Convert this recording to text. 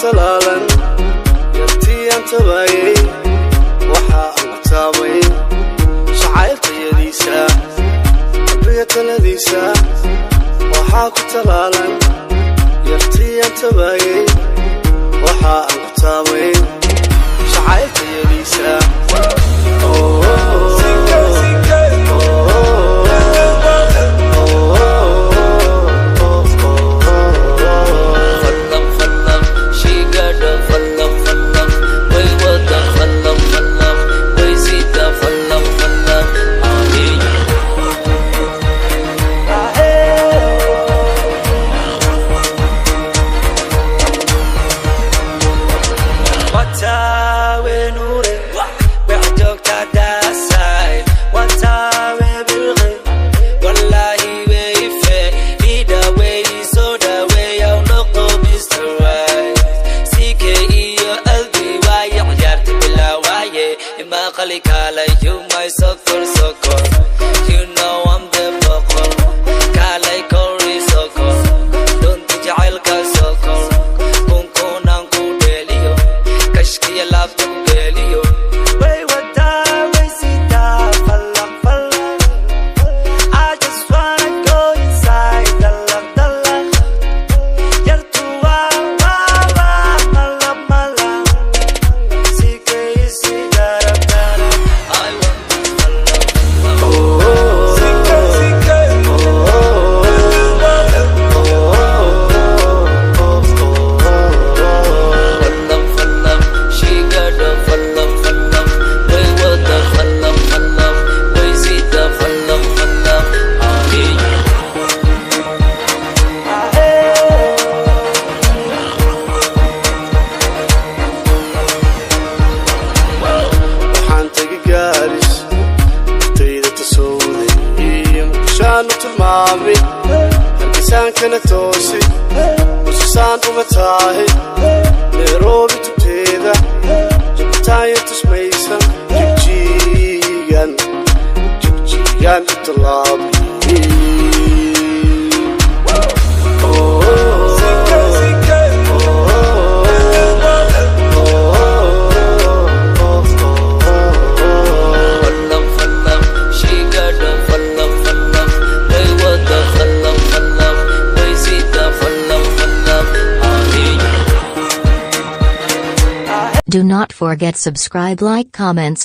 talaalan yartii aan tabayay waxa aan taabay shacayltayadiisa qabriga taladiisa waxa ku talaalan yartii aan tabayay waxa aan taabay shacayltayadiisa You my soccer, you know I'm the vocal. Kalay kori soccer, don't tijal ka soccer. Kung kunang kudelio, kashkiya love to kudelio. Way wada, way sita, falak falak. I just wanna go inside, dalak dalak. Yartua wa wa, malak malak. Sike isi darab darab. Mami, hargeysan kana toosi usisaan umatahay Nairobi tubteeda jabtaaya tusmaysan jigjigan talaabi Do not forget subscribe, like, comments.